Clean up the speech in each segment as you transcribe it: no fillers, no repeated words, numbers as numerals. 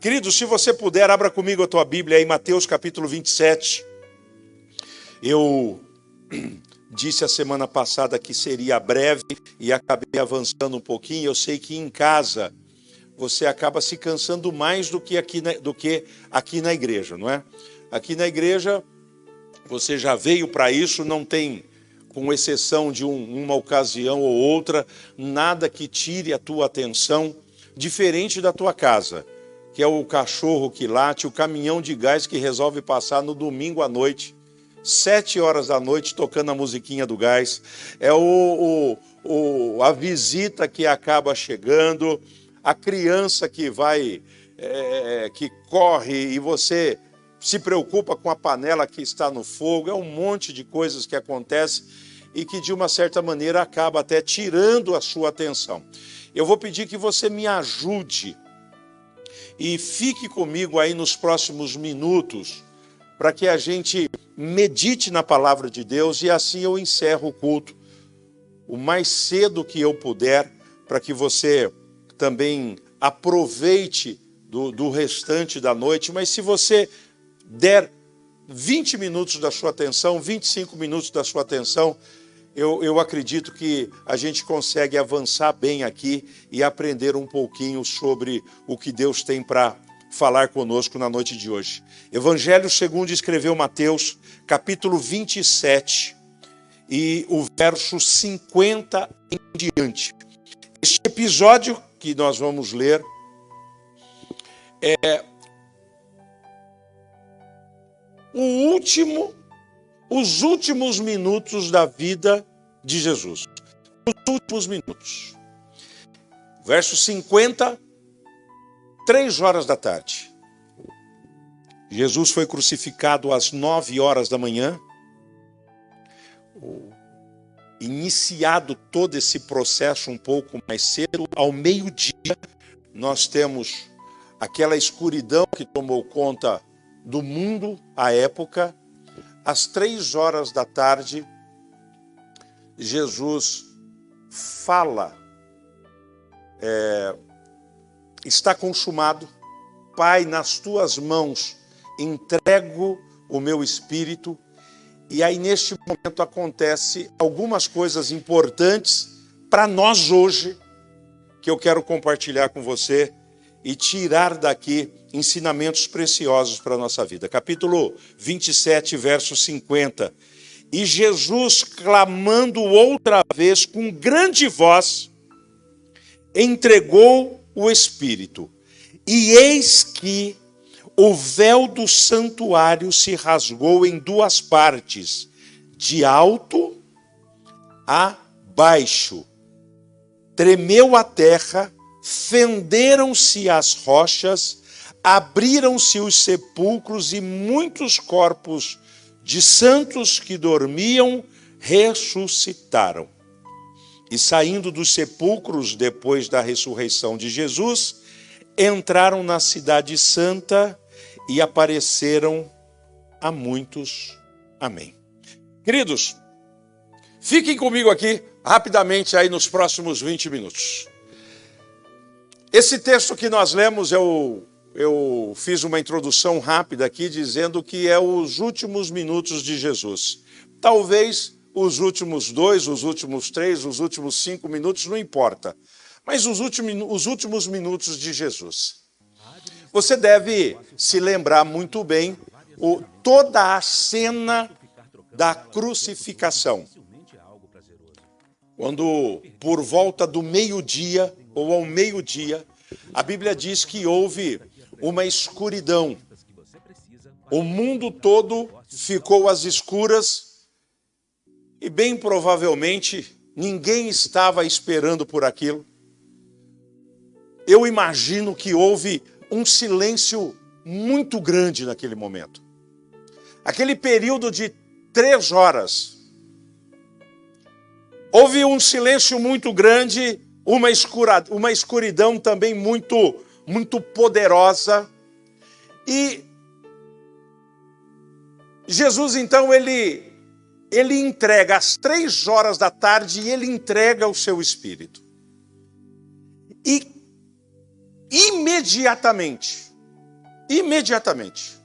Querido, se você puder, abra comigo a tua Bíblia aí, Mateus capítulo 27. Eu disse a semana passada que seria breve e acabei avançando um pouquinho. Eu sei que em casa você acaba se cansando mais do que aqui na igreja, não é? Aqui na igreja você já veio para isso, não tem, com exceção de uma ocasião ou outra, nada que tire a tua atenção, diferente da tua casa, que é o cachorro que late, o caminhão de gás que resolve passar no domingo à noite, 7 horas da noite, tocando a musiquinha do gás, é a visita que acaba chegando, a criança que vai, que corre e você se preocupa com a panela que está no fogo, é um monte de coisas que acontecem e que de uma certa maneira acaba até tirando a sua atenção. Eu vou pedir que você me ajude e fique comigo aí nos próximos minutos para que a gente medite na palavra de Deus e assim eu encerro o culto o mais cedo que eu puder, para que você também aproveite do restante da noite. Mas se você der 20 minutos da sua atenção, 25 minutos da sua atenção, eu acredito que a gente consegue avançar bem aqui e aprender um pouquinho sobre o que Deus tem para falar conosco na noite de hoje. Evangelho segundo escreveu Mateus, capítulo 27, e o verso 50 em diante. Este episódio que nós vamos ler é os últimos minutos da vida de Jesus. Os últimos minutos. Verso 50, 3 horas da tarde. Jesus foi crucificado às 9 horas da manhã. Iniciado todo esse processo um pouco mais cedo, ao meio-dia, nós temos aquela escuridão que tomou conta do mundo à época. Às 3 horas da tarde, Jesus fala, está consumado, Pai, nas tuas mãos entrego o meu espírito. E aí neste momento acontece algumas coisas importantes para nós hoje, que eu quero compartilhar com você e tirar daqui ensinamentos preciosos para a nossa vida. Capítulo 27, verso 50. E Jesus, clamando outra vez com grande voz, entregou o Espírito. E eis que o véu do santuário se rasgou em 2 partes, de alto a baixo. Tremeu a terra, fenderam-se as rochas, abriram-se os sepulcros e muitos corpos de santos que dormiam ressuscitaram. E saindo dos sepulcros depois da ressurreição de Jesus, entraram na cidade santa e apareceram a muitos. Amém. Queridos, fiquem comigo aqui rapidamente aí nos próximos 20 minutos. Esse texto que nós lemos, eu fiz uma introdução rápida aqui dizendo que é os últimos minutos de Jesus. Talvez os últimos 2, os últimos 3, os últimos 5 minutos, não importa. Mas os últimos minutos de Jesus. Você deve se lembrar muito bem toda a cena da crucificação. Quando, por volta do meio-dia, ou ao meio-dia, a Bíblia diz que houve uma escuridão. O mundo todo ficou às escuras e, bem provavelmente, ninguém estava esperando por aquilo. Eu imagino que houve um silêncio muito grande naquele momento. Aquele período de 3 horas. Houve um silêncio muito grande, uma escuridão também muito poderosa. E Jesus, então, ele entrega às 3 horas da tarde e ele entrega o seu espírito. E imediatamente, imediatamente.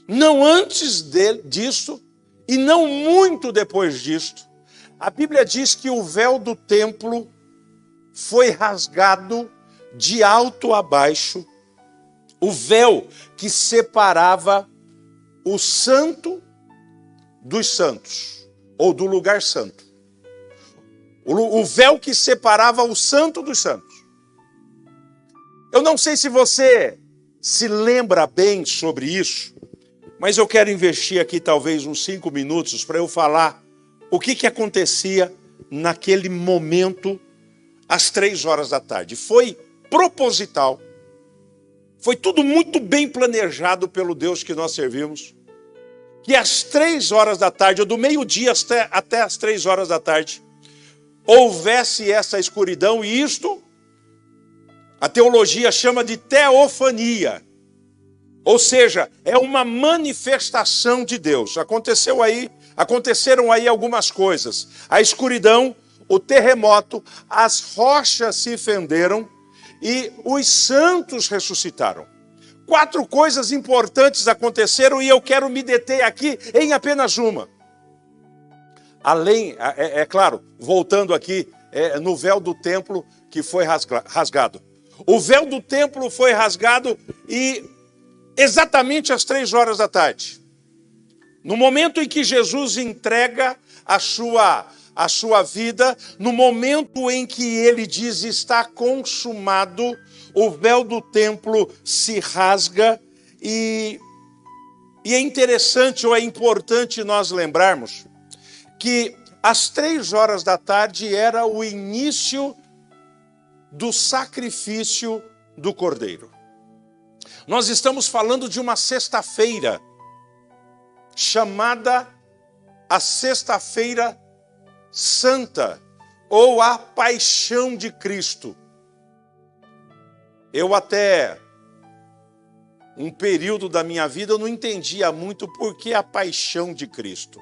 Não antes disso e não muito depois disto. A Bíblia diz que o véu do templo foi rasgado de alto a baixo, o véu que separava o santo dos santos, ou do lugar santo. O véu que separava o santo dos santos. Eu não sei se você se lembra bem sobre isso, mas eu quero investir aqui talvez uns 5 minutos para eu falar o que acontecia naquele momento às 3 horas da tarde. Foi proposital, foi tudo muito bem planejado pelo Deus que nós servimos, que às 3 horas da tarde, ou do meio-dia até às 3 horas da tarde, houvesse essa escuridão, e isto a teologia chama de teofania. Ou seja, é uma manifestação de Deus. Aconteceram aí algumas coisas. A escuridão, o terremoto, as rochas se fenderam e os santos ressuscitaram. 4 coisas importantes aconteceram e eu quero me deter aqui em apenas uma. Além, é claro, voltando aqui, no véu do templo que foi rasgado. O véu do templo foi rasgado e exatamente às 3 horas da tarde. No momento em que Jesus entrega a sua vida, no momento em que ele diz está consumado, o véu do templo se rasga e é interessante ou é importante nós lembrarmos que às 3 horas da tarde era o início do sacrifício do Cordeiro. Nós estamos falando de uma sexta-feira, chamada a Sexta-feira Santa, ou a Paixão de Cristo. Eu até um período da minha vida eu não entendia muito por que a Paixão de Cristo.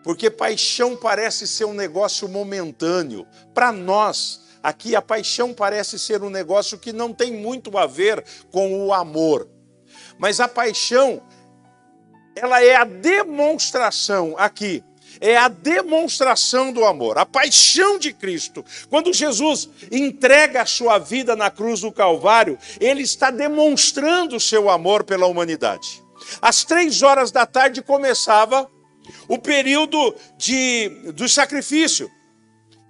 Porque paixão parece ser um negócio momentâneo. Para nós, aqui a paixão parece ser um negócio que não tem muito a ver com o amor. Mas a paixão, ela é a demonstração aqui. É a demonstração do amor. A paixão de Cristo. Quando Jesus entrega a sua vida na cruz do Calvário, ele está demonstrando o seu amor pela humanidade. Às 3 horas da tarde começava o período do sacrifício.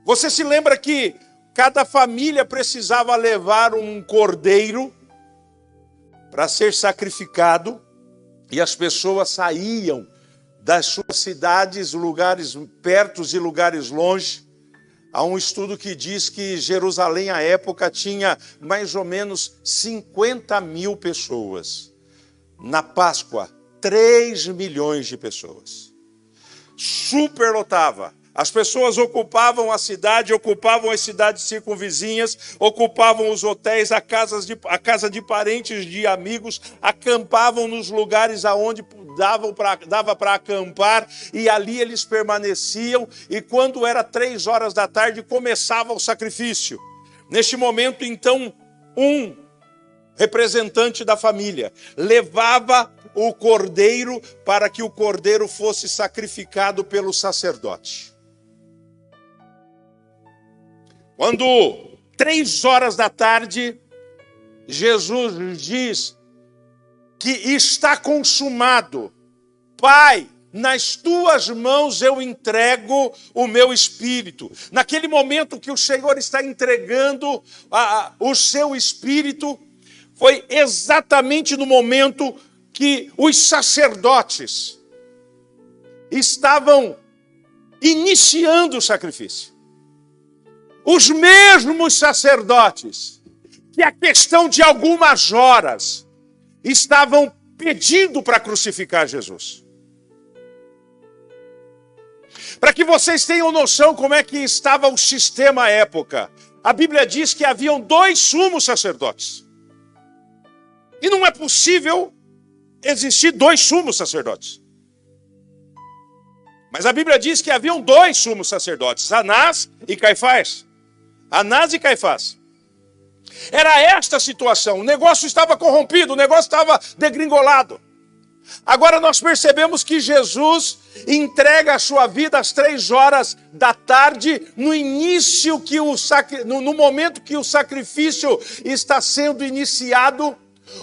Você se lembra que cada família precisava levar um cordeiro para ser sacrificado, e as pessoas saíam das suas cidades, lugares perto e lugares longe. Há um estudo que diz que Jerusalém, à época, tinha mais ou menos 50 mil pessoas. Na Páscoa, 3 milhões de pessoas. Superlotava. As pessoas ocupavam a cidade, ocupavam as cidades circunvizinhas, ocupavam os hotéis, a casa de parentes, de amigos, acampavam nos lugares aonde dava para acampar, e ali eles permaneciam, e quando era 3 horas da tarde começava o sacrifício. Neste momento, então, um representante da família levava o cordeiro para que o cordeiro fosse sacrificado pelo sacerdote. Quando 3 horas da tarde, Jesus diz que está consumado. Pai, nas tuas mãos eu entrego o meu espírito. Naquele momento que o Senhor está entregando o seu espírito, foi exatamente no momento que os sacerdotes estavam iniciando o sacrifício. Os mesmos sacerdotes que a questão de algumas horas estavam pedindo para crucificar Jesus. Para que vocês tenham noção como é que estava o sistema à época, a Bíblia diz que haviam 2 sumos sacerdotes. E não é possível existir 2 sumos sacerdotes. Mas a Bíblia diz que haviam 2 sumos sacerdotes, Anás e Caifás. Anás e Caifás. Era esta a situação. O negócio estava corrompido, o negócio estava degringolado. Agora nós percebemos que Jesus entrega a sua vida às 3 da tarde, no início no momento que o sacrifício está sendo iniciado.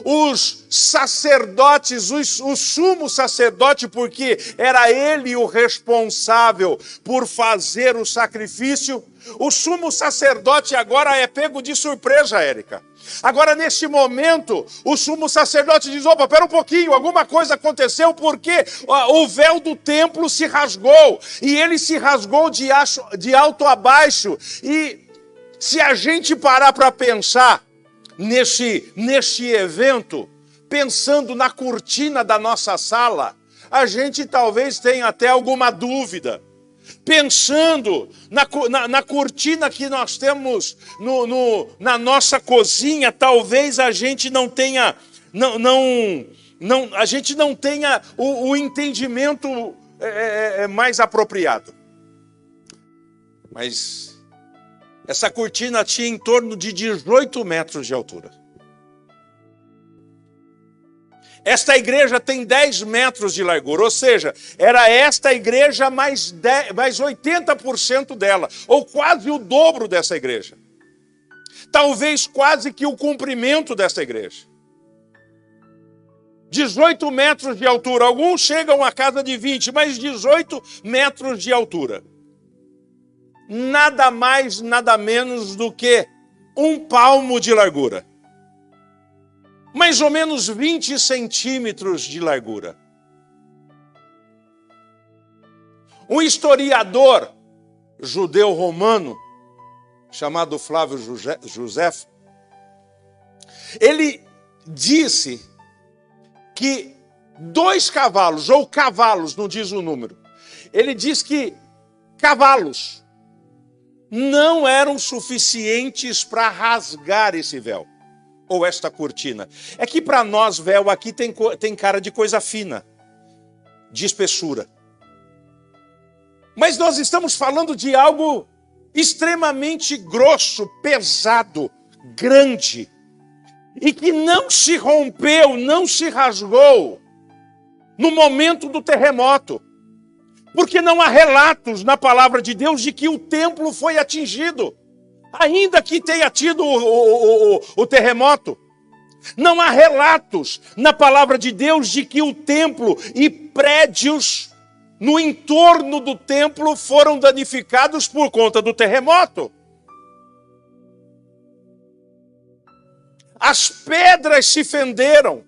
Os sacerdotes, o sumo sacerdote, porque era ele o responsável por fazer o sacrifício. O sumo sacerdote agora é pego de surpresa, Érica. Agora, neste momento, o sumo sacerdote diz: opa, pera um pouquinho, alguma coisa aconteceu, porque o véu do templo se rasgou, e ele se rasgou de alto a baixo. E se a gente parar para pensar neste evento, pensando na cortina da nossa sala, a gente talvez tenha até alguma dúvida. Pensando na cortina que nós temos na nossa cozinha, talvez a gente não tenha, a gente não tenha o entendimento mais apropriado. Mas essa cortina tinha em torno de 18 metros de altura. Esta igreja tem 10 metros de largura, ou seja, era esta igreja mais 80% dela, ou quase o dobro dessa igreja. Talvez quase que o comprimento dessa igreja. 18 metros de altura, alguns chegam à casa de 20, mas 18 metros de altura. Nada mais, nada menos do que um palmo de largura. Mais ou menos 20 centímetros de largura. Um historiador judeu romano, chamado Flávio Josefo, ele disse que 2 cavalos, ou cavalos, não diz o número, ele diz que cavalos não eram suficientes para rasgar esse véu, ou esta cortina. É que para nós véu aqui tem cara de coisa fina, de espessura. Mas nós estamos falando de algo extremamente grosso, pesado, grande, e que não se rompeu, não se rasgou no momento do terremoto. Porque não há relatos na palavra de Deus de que o templo foi atingido, ainda que tenha tido o terremoto. Não há relatos na palavra de Deus de que o templo e prédios no entorno do templo foram danificados por conta do terremoto. As pedras se fenderam,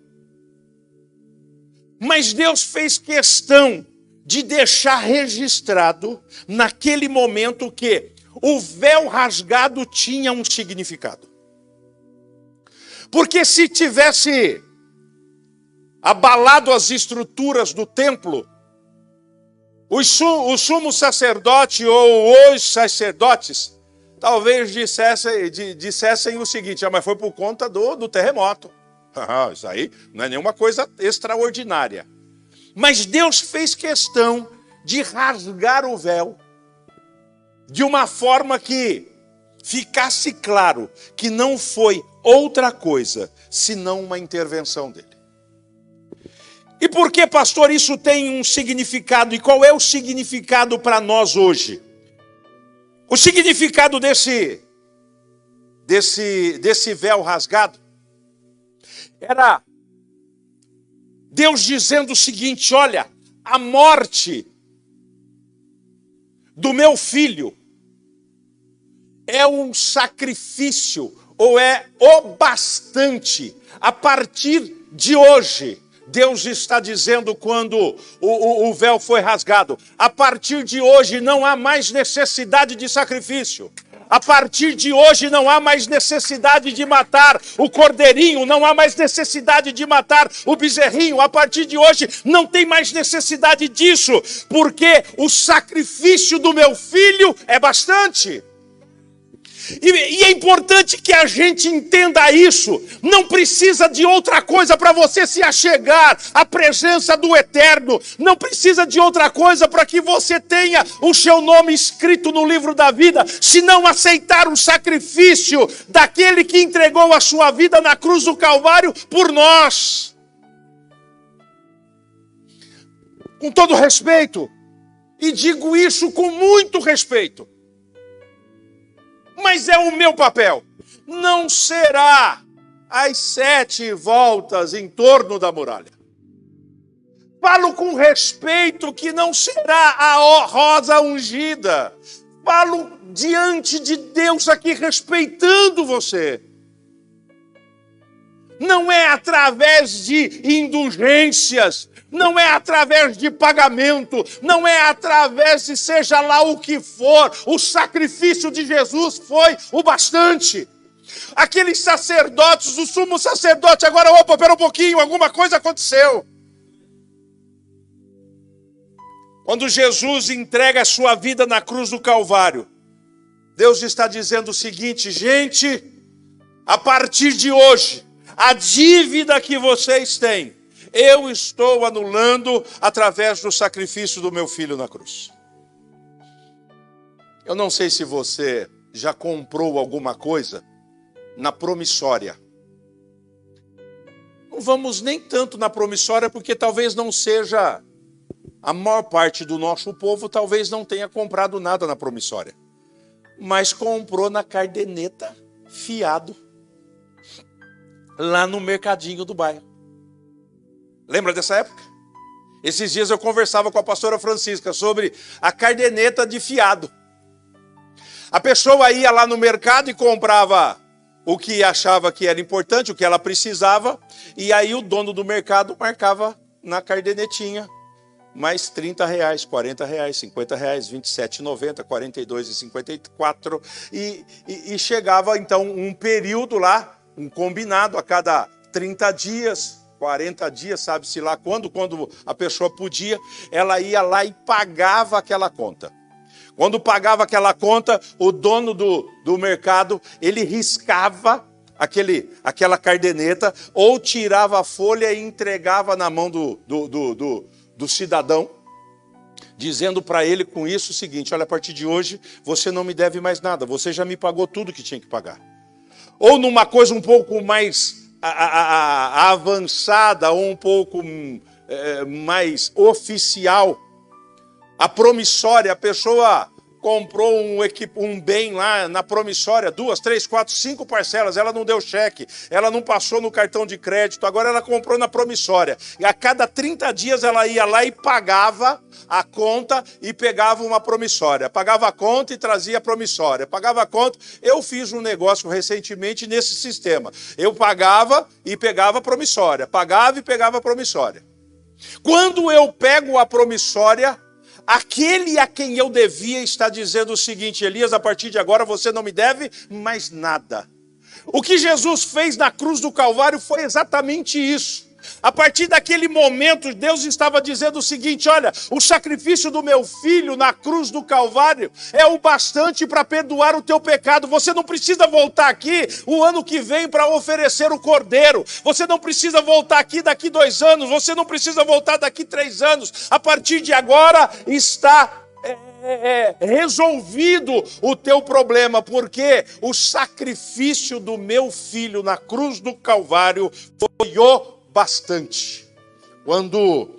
mas Deus fez questão de deixar registrado naquele momento que o véu rasgado tinha um significado. Porque se tivesse abalado as estruturas do templo, o sumo sacerdote ou os sacerdotes talvez dissessem o seguinte: mas foi por conta do terremoto. Isso aí não é nenhuma coisa extraordinária. Mas Deus fez questão de rasgar o véu de uma forma que ficasse claro que não foi outra coisa senão uma intervenção dele. E por que, pastor, isso tem um significado? E qual é o significado para nós hoje? O significado desse véu rasgado era Deus dizendo o seguinte: olha, a morte do meu filho é um sacrifício, ou é o bastante. A partir de hoje, Deus está dizendo quando o véu foi rasgado, a partir de hoje não há mais necessidade de sacrifício. A partir de hoje não há mais necessidade de matar o cordeirinho, não há mais necessidade de matar o bezerrinho. A partir de hoje não tem mais necessidade disso, porque o sacrifício do meu filho é bastante. E é importante que a gente entenda isso. Não precisa de outra coisa para você se achegar à presença do Eterno. Não precisa de outra coisa para que você tenha o seu nome escrito no livro da vida, se não aceitar o sacrifício daquele que entregou a sua vida na cruz do Calvário por nós. Com todo respeito, e digo isso com muito respeito, mas é o meu papel. Não será as 7 voltas em torno da muralha. Falo com respeito que não será a rosa ungida. Falo diante de Deus aqui respeitando você. Não é através de indulgências, não é através de pagamento, não é através de seja lá o que for. O sacrifício de Jesus foi o bastante. Aqueles sacerdotes, o sumo sacerdote, agora, opa, pera um pouquinho, alguma coisa aconteceu. Quando Jesus entrega a sua vida na cruz do Calvário, Deus está dizendo o seguinte: gente, a partir de hoje, a dívida que vocês têm, eu estou anulando através do sacrifício do meu filho na cruz. Eu não sei se você já comprou alguma coisa na promissória. Não vamos nem tanto na promissória, porque talvez não seja a maior parte do nosso povo, talvez não tenha comprado nada na promissória, mas comprou na cardeneta fiado, lá no mercadinho do bairro. Lembra dessa época? Esses dias eu conversava com a pastora Francisca sobre a cardeneta de fiado. A pessoa ia lá no mercado e comprava o que achava que era importante, o que ela precisava, e aí o dono do mercado marcava na cardenetinha mais R$30, R$40, R$50, R$27,90, R$42,54, e chegava então um período lá, um combinado a cada 30 dias, 40 dias, sabe-se lá quando a pessoa podia, ela ia lá e pagava aquela conta. Quando pagava aquela conta, o dono do mercado, ele riscava aquela cardeneta, ou tirava a folha e entregava na mão do cidadão, dizendo para ele com isso o seguinte: olha, a partir de hoje você não me deve mais nada, você já me pagou tudo que tinha que pagar. Ou numa coisa um pouco mais avançada, ou um pouco mais oficial, a promissória, a pessoa comprou um bem lá na promissória, 2, 3, 4, 5 parcelas, ela não deu cheque, ela não passou no cartão de crédito, agora ela comprou na promissória. E a cada 30 dias ela ia lá e pagava a conta e pegava uma promissória. Pagava a conta e trazia a promissória. Pagava a conta. Eu fiz um negócio recentemente nesse sistema. Eu pagava e pegava a promissória. Pagava e pegava a promissória. Quando eu pego a promissória, aquele a quem eu devia está dizendo o seguinte: Elias, a partir de agora você não me deve mais nada. O que Jesus fez na cruz do Calvário foi exatamente isso. A partir daquele momento, Deus estava dizendo o seguinte: olha, o sacrifício do meu filho na cruz do Calvário é o bastante para perdoar o teu pecado. Você não precisa voltar aqui o ano que vem para oferecer o cordeiro. Você não precisa voltar aqui daqui 2 anos. Você não precisa voltar daqui 3 anos. A partir de agora está resolvido o teu problema, porque o sacrifício do meu filho na cruz do Calvário foi o bastante. Quando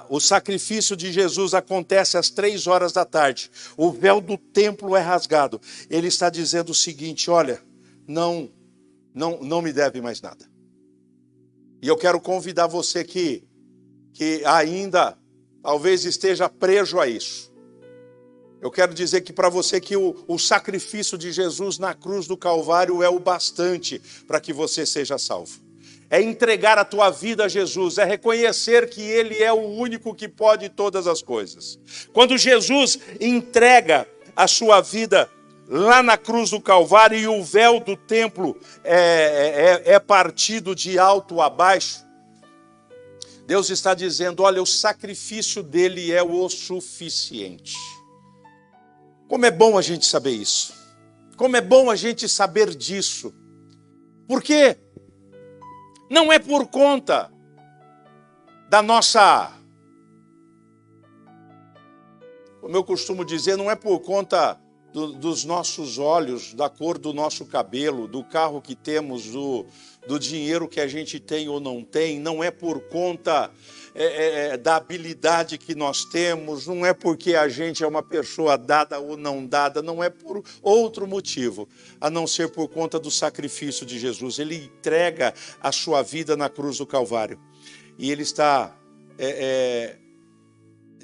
o sacrifício de Jesus acontece às 3 horas da tarde, o véu do templo é rasgado, ele está dizendo o seguinte: olha, não me deve mais nada. E eu quero convidar você que ainda talvez esteja preso a isso. Eu quero dizer que para você que o sacrifício de Jesus na cruz do Calvário é o bastante para que você seja salvo. É entregar a tua vida a Jesus, é reconhecer que Ele é o único que pode todas as coisas. Quando Jesus entrega a sua vida lá na cruz do Calvário e o véu do templo é partido de alto a baixo, Deus está dizendo: olha, o sacrifício dele é o suficiente. Como é bom a gente saber isso. Como é bom a gente saber disso. Porque não é por conta da nossa, como eu costumo dizer, não é por conta dos nossos olhos, da cor do nosso cabelo, do carro que temos, do dinheiro que a gente tem ou não tem, não é por conta da habilidade que nós temos, não é porque a gente é uma pessoa dada ou não dada, não é por outro motivo, a não ser por conta do sacrifício de Jesus. Ele entrega a sua vida na cruz do Calvário. E ele está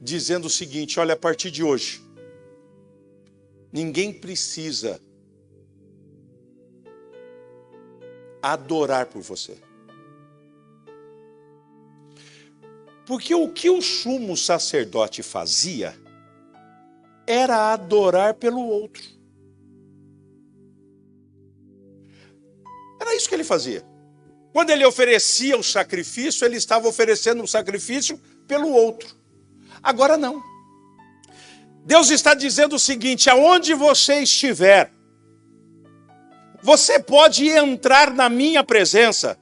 dizendo o seguinte: olha, a partir de hoje, ninguém precisa adorar por você. Porque o que o sumo sacerdote fazia era adorar pelo outro. Era isso que ele fazia. Quando ele oferecia o sacrifício, ele estava oferecendo o sacrifício pelo outro. Agora não. Deus está dizendo o seguinte: aonde você estiver, você pode entrar na minha presença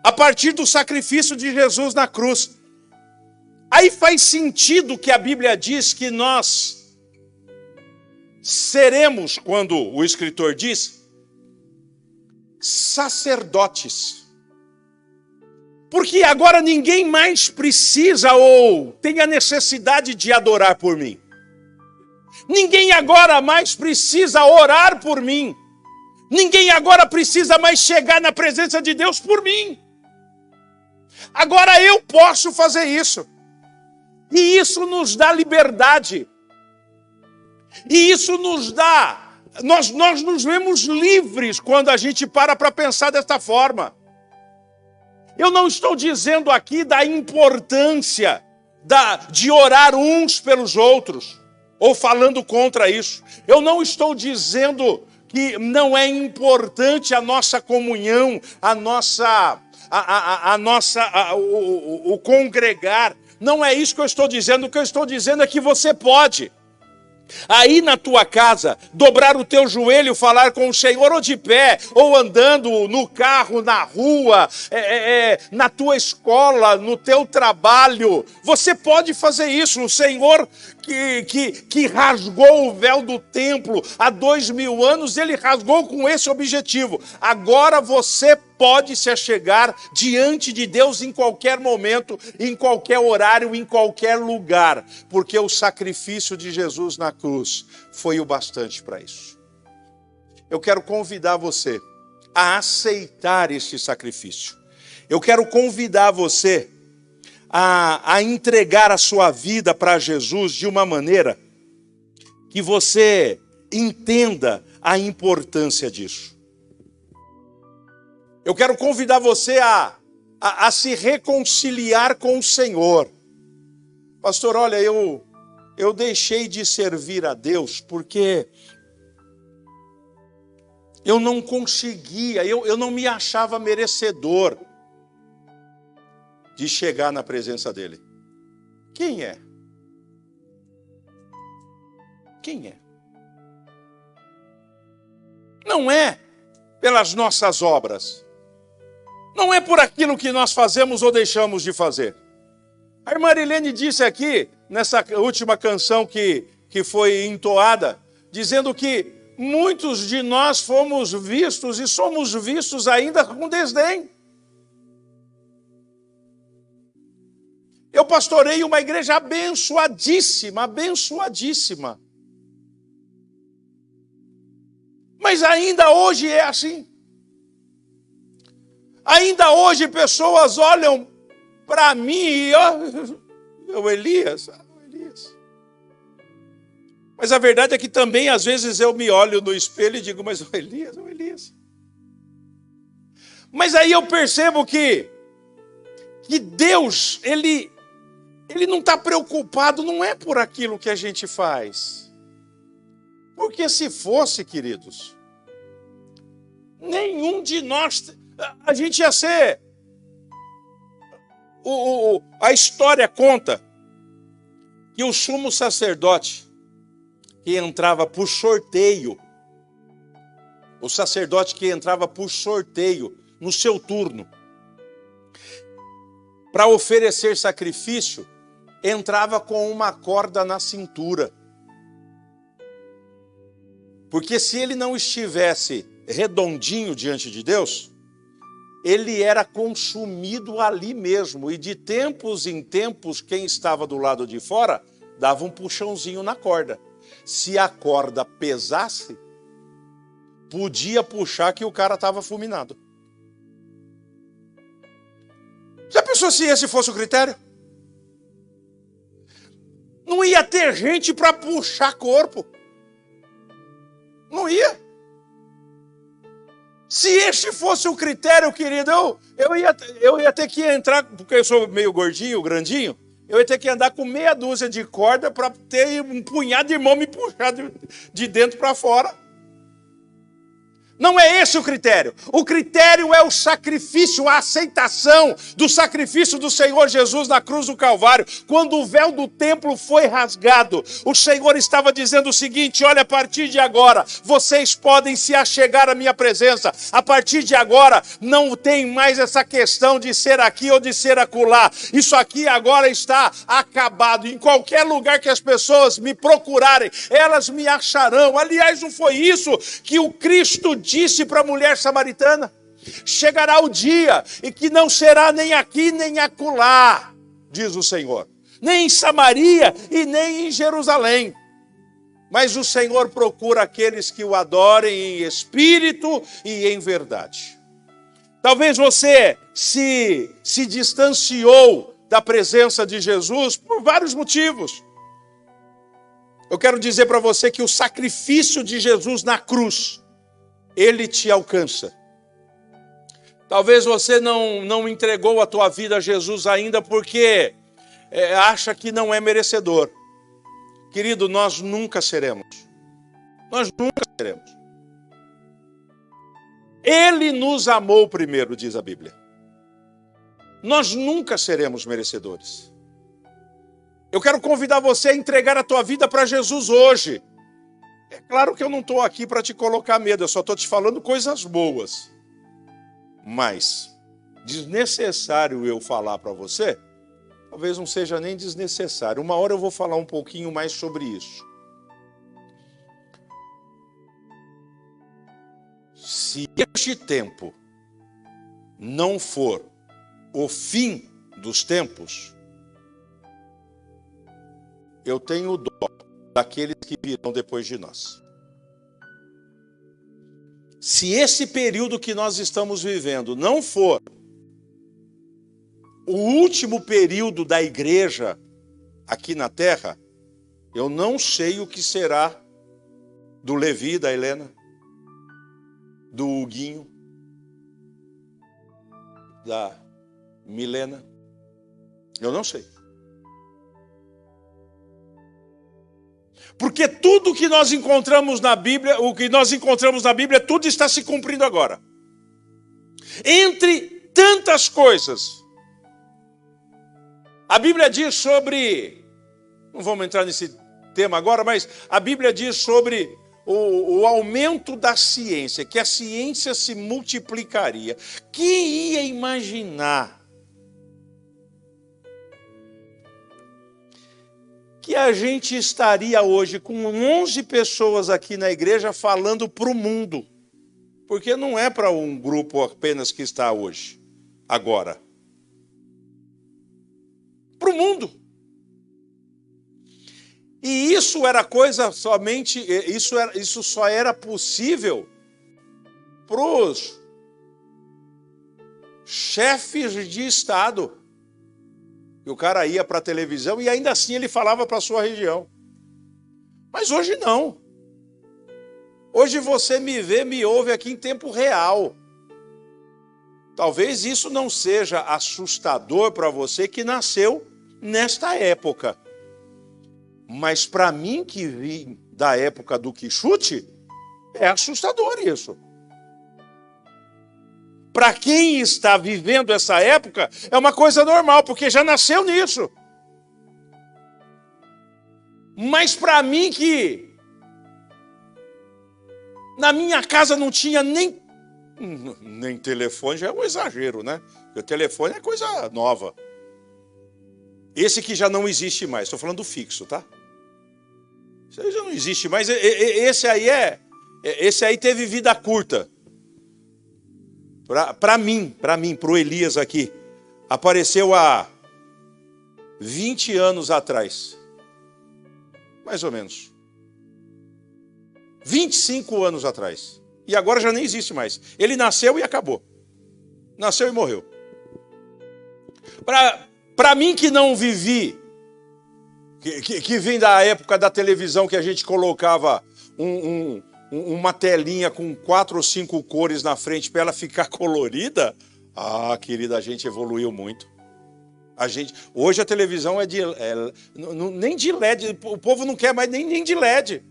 a partir do sacrifício de Jesus na cruz. Aí faz sentido que a Bíblia diz que nós seremos, quando o escritor diz, sacerdotes. Porque agora ninguém mais precisa ou tem a necessidade de adorar por mim. Ninguém agora mais precisa orar por mim. Ninguém agora precisa mais chegar na presença de Deus por mim. Agora eu posso fazer isso. E isso nos dá liberdade. E isso nos dá... Nós nos vemos livres quando a gente para pensar desta forma. Eu não estou dizendo aqui da importância de orar uns pelos outros, ou falando contra isso. Eu não estou dizendo que não é importante a nossa comunhão, o congregar. Não é isso que eu estou dizendo. O que eu estou dizendo é que você pode, aí na tua casa, dobrar o teu joelho, falar com o Senhor, ou de pé, ou andando no carro, na rua, na tua escola, no teu trabalho. Você pode fazer isso. O Senhor que rasgou o véu do templo há 2000 anos, ele rasgou com esse objetivo. Agora você pode se achegar diante de Deus em qualquer momento, em qualquer horário, em qualquer lugar, porque o sacrifício de Jesus na cruz foi o bastante para isso. Eu quero convidar você a aceitar este sacrifício. Eu quero convidar você a entregar a sua vida para Jesus de uma maneira que você entenda a importância disso. Eu quero convidar você a se reconciliar com o Senhor. Pastor, olha, eu deixei de servir a Deus porque eu não conseguia, eu não me achava merecedor de chegar na presença dele. Quem é? Quem é? Não é pelas nossas obras. Não é por aquilo que nós fazemos ou deixamos de fazer. A irmã Marilene disse aqui, nessa última canção que foi entoada, dizendo que muitos de nós fomos vistos e somos vistos ainda com desdém. Eu pastorei uma igreja abençoadíssima, abençoadíssima. Mas ainda hoje é assim. Ainda hoje pessoas olham para mim e o Elias. Mas a verdade é que também às vezes eu me olho no espelho e digo, mas o Elias. Mas aí eu percebo que Deus, ele não está preocupado, não é por aquilo que a gente faz. Porque se fosse, queridos, nenhum de nós, a gente ia ser... A história conta que o sumo sacerdote, que entrava por sorteio. O sacerdote que entrava por sorteio no seu turno para oferecer sacrifício, entrava com uma corda na cintura. Porque se ele não estivesse redondinho diante de Deus, ele era consumido ali mesmo. E de tempos em tempos, quem estava do lado de fora dava um puxãozinho na corda. Se a corda pesasse, podia puxar que o cara estava fulminado. Já pensou se esse fosse o critério? Não ia ter gente para puxar corpo. Não ia. Se este fosse o critério, querido, eu ia ter que entrar, porque eu sou meio gordinho, grandinho, eu ia ter que andar com meia dúzia de corda para ter um punhado de irmão me puxar de dentro para fora. Não é esse o critério. O critério é o sacrifício, a aceitação do sacrifício do Senhor Jesus na cruz do Calvário. Quando o véu do templo foi rasgado, o Senhor estava dizendo o seguinte: olha, a partir de agora, vocês podem se achegar à minha presença. A partir de agora, não tem mais essa questão de ser aqui ou de ser acolá. Isso aqui agora está acabado. Em qualquer lugar que as pessoas me procurarem, elas me acharão. Aliás, não foi isso que o Cristo disse para a mulher samaritana: chegará o dia em que não será nem aqui nem acolá, diz o Senhor, nem em Samaria e nem em Jerusalém, mas o Senhor procura aqueles que o adorem em espírito e em verdade. Talvez você se distanciou da presença de Jesus por vários motivos. Eu quero dizer para você que o sacrifício de Jesus na cruz, ele te alcança. Talvez você não entregou a tua vida a Jesus ainda porque acha que não é merecedor. Querido, nós nunca seremos. Nós nunca seremos. Ele nos amou primeiro, diz a Bíblia. Nós nunca seremos merecedores. Eu quero convidar você a entregar a tua vida para Jesus hoje. É claro que eu não estou aqui para te colocar medo, eu só estou te falando coisas boas. Mas, desnecessário eu falar para você, talvez não seja nem desnecessário. Uma hora eu vou falar um pouquinho mais sobre isso. Se este tempo não for o fim dos tempos, eu tenho dó daqueles que virão depois de nós. Se esse período que nós estamos vivendo não for o último período da igreja aqui na terra, eu não sei o que será do Levi, da Helena, do Huguinho, da Milena. Eu não sei. Porque tudo que nós encontramos na Bíblia, o que nós encontramos na Bíblia, tudo está se cumprindo agora. Entre tantas coisas, a Bíblia diz sobre, não vamos entrar nesse tema agora, mas a Bíblia diz sobre o aumento da ciência, que a ciência se multiplicaria. Quem ia imaginar que a gente estaria hoje com 11 pessoas aqui na igreja falando para o mundo? Porque não é para um grupo apenas que está hoje, agora. Para o mundo. E isso era coisa somente, isso só era possível para os chefes de Estado. E o cara ia para a televisão e ainda assim ele falava para a sua região. Mas hoje não. Hoje você me vê, me ouve aqui em tempo real. Talvez isso não seja assustador para você que nasceu nesta época. Mas para mim que vim da época do Quixote, é assustador isso. Para quem está vivendo essa época, é uma coisa normal, porque já nasceu nisso. Mas para mim que Na minha casa não tinha nem telefone, já é um exagero, né? Porque o telefone é coisa nova. Esse que já não existe mais, estou falando do fixo, tá? Esse aí já não existe mais. Esse aí teve vida curta. Para mim, para o Elias aqui, apareceu há 20 anos atrás. Mais ou menos. 25 anos atrás. E agora já nem existe mais. Ele nasceu e acabou. Nasceu e morreu. Para mim que não vivi, que vem da época da televisão que a gente colocava uma telinha com 4 ou 5 cores na frente para ela ficar colorida, querida, a gente evoluiu muito. Hoje a televisão nem de LED, o povo não quer mais nem de LED.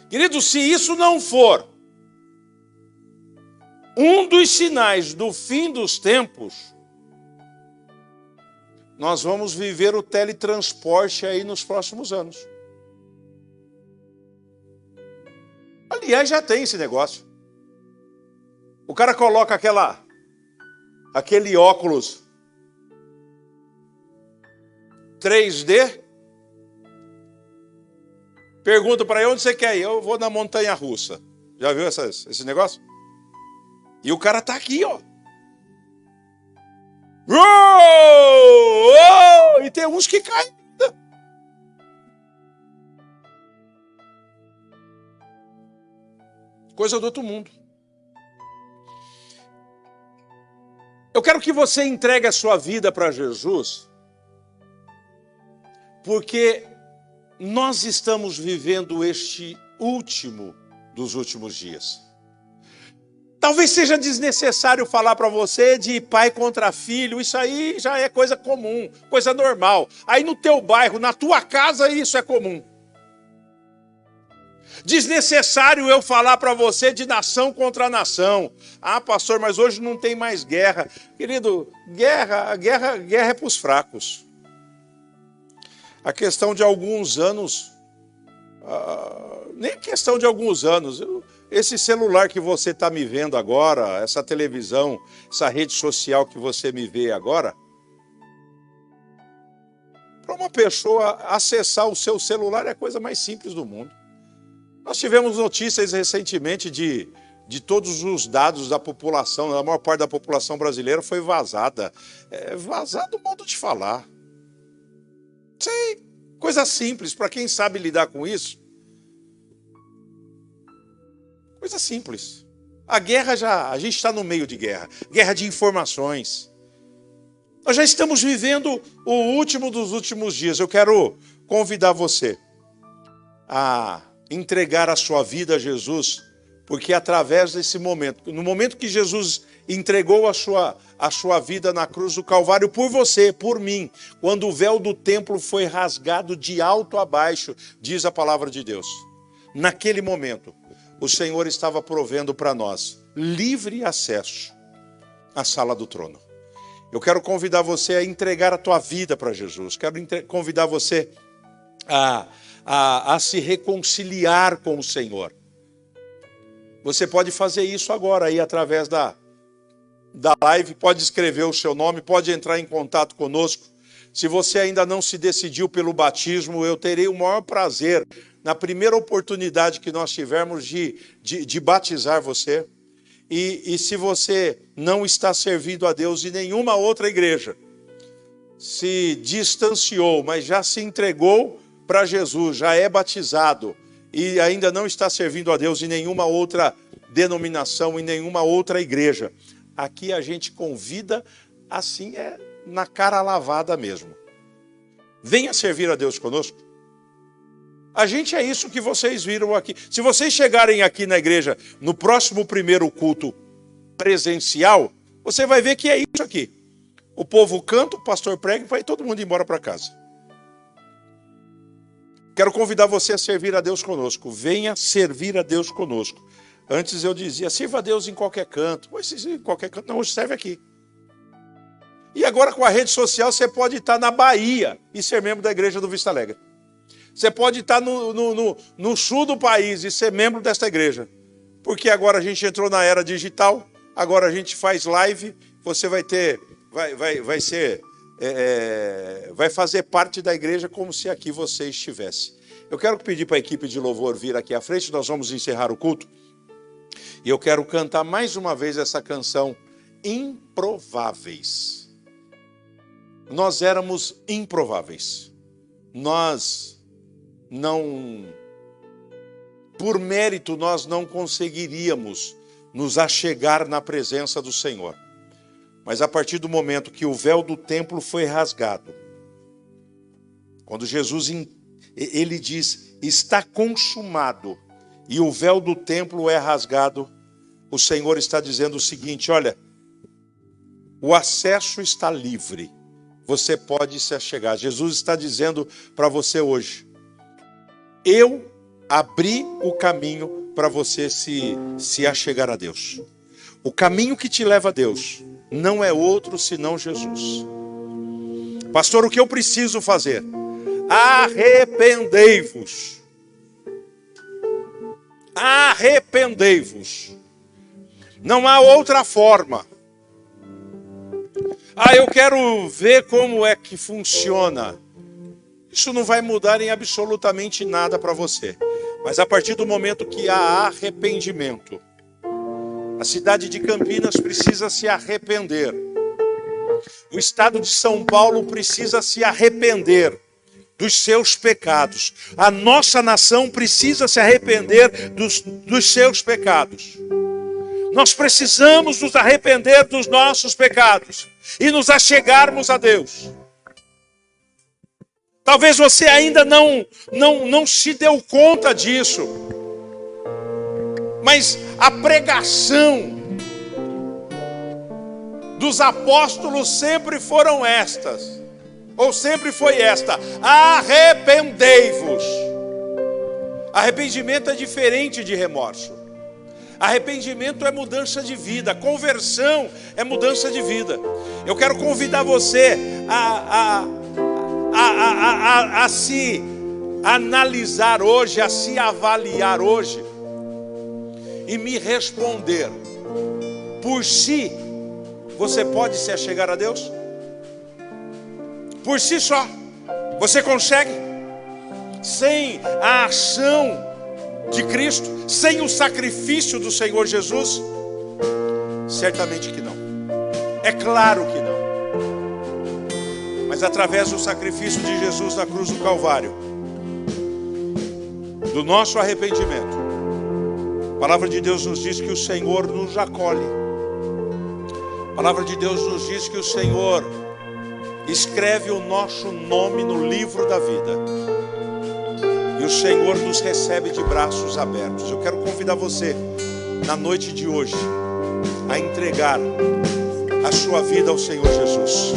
Querido, se isso não for um dos sinais do fim dos tempos, nós vamos viver o teletransporte aí nos próximos anos. Aliás, já tem esse negócio. O cara coloca aquele óculos 3D, pergunta para ele onde você quer ir. Eu vou na montanha russa. Já viu esse negócio? E o cara tá aqui, ó. E tem uns que caem. Coisa do outro mundo. Eu quero que você entregue a sua vida para Jesus, porque nós estamos vivendo este último dos últimos dias. Talvez seja desnecessário falar para você de pai contra filho, isso aí já é coisa comum, coisa normal. Aí no teu bairro, na tua casa, isso é comum. Desnecessário eu falar para você de nação contra nação. Pastor, mas hoje não tem mais guerra. Querido, guerra é para os fracos. A questão de alguns anos, nem questão de alguns anos, esse celular que você está me vendo agora, essa televisão, essa rede social que você me vê agora, para uma pessoa acessar o seu celular é a coisa mais simples do mundo. Nós tivemos notícias recentemente de todos os dados da população, a maior parte da população brasileira foi vazada. Vazado o modo de falar. Sei, coisa simples, para quem sabe lidar com isso. Coisa simples. A gente está no meio de guerra de informações. Nós já estamos vivendo o último dos últimos dias. Eu quero convidar você a entregar a sua vida a Jesus, porque através desse momento, no momento que Jesus entregou a sua vida na cruz do Calvário por você, por mim, quando o véu do templo foi rasgado de alto a baixo, diz a palavra de Deus. Naquele momento, o Senhor estava provendo para nós livre acesso à sala do trono. Eu quero convidar você a entregar a tua vida para Jesus. Quero convidar você a se reconciliar com o Senhor. Você pode fazer isso agora aí através da live, pode escrever o seu nome, pode entrar em contato conosco. Se você ainda não se decidiu pelo batismo, eu terei o maior prazer, na primeira oportunidade que nós tivermos, de batizar você. E se você não está servindo a Deus em nenhuma outra igreja, se distanciou, mas já se entregou para Jesus, já é batizado e ainda não está servindo a Deus em nenhuma outra denominação, em nenhuma outra igreja, aqui a gente convida, assim na cara lavada mesmo. Venha servir a Deus conosco. A gente é isso que vocês viram aqui. Se vocês chegarem aqui na igreja no próximo primeiro culto presencial, você vai ver que é isso aqui. O povo canta, o pastor prega e vai todo mundo embora para casa. Quero convidar você a servir a Deus conosco. Venha servir a Deus conosco. Antes eu dizia, sirva a Deus em qualquer canto. Mas em qualquer canto, não, hoje serve aqui. E agora com a rede social você pode estar na Bahia e ser membro da igreja do Vista Alegre. Você pode estar no sul do país e ser membro desta igreja. Porque agora a gente entrou na era digital, agora a gente faz live, você vai fazer parte da igreja como se aqui você estivesse. Eu quero pedir para a equipe de louvor vir aqui à frente, nós vamos encerrar o culto. E eu quero cantar mais uma vez essa canção, Improváveis. Nós éramos improváveis. Nós não, por mérito, nós não conseguiríamos nos achegar na presença do Senhor. Mas a partir do momento que o véu do templo foi rasgado, quando Jesus, ele diz, está consumado, e o véu do templo é rasgado, o Senhor está dizendo o seguinte, olha, o acesso está livre, você pode se achegar. Jesus está dizendo para você hoje, eu abri o caminho para você se achegar a Deus. O caminho que te leva a Deus não é outro senão Jesus. Pastor, o que eu preciso fazer? Arrependei-vos. Arrependei-vos. Não há outra forma. Eu quero ver como é que funciona. Isso não vai mudar em absolutamente nada para você. Mas a partir do momento que há arrependimento, a cidade de Campinas precisa se arrepender. O estado de São Paulo precisa se arrepender dos seus pecados. A nossa nação precisa se arrepender dos seus pecados. Nós precisamos nos arrepender dos nossos pecados e nos achegarmos a Deus. Talvez você ainda não se deu conta disso, mas a pregação dos apóstolos sempre foram estas, ou sempre foi esta: arrependei-vos. Arrependimento é diferente de remorso. Arrependimento é mudança de vida, conversão é mudança de vida. Eu quero convidar você a se analisar hoje, a se avaliar hoje e me responder: por si, você pode se achegar a Deus? Por si só, você consegue? Sem a ação de Cristo, sem o sacrifício do Senhor Jesus? Certamente que não. É claro que não. Mas através do sacrifício de Jesus na cruz do Calvário, do nosso arrependimento, a palavra de Deus nos diz que o Senhor nos acolhe. A palavra de Deus nos diz que o Senhor escreve o nosso nome no livro da vida. E o Senhor nos recebe de braços abertos. Eu quero convidar você, na noite de hoje, a entregar a sua vida ao Senhor Jesus.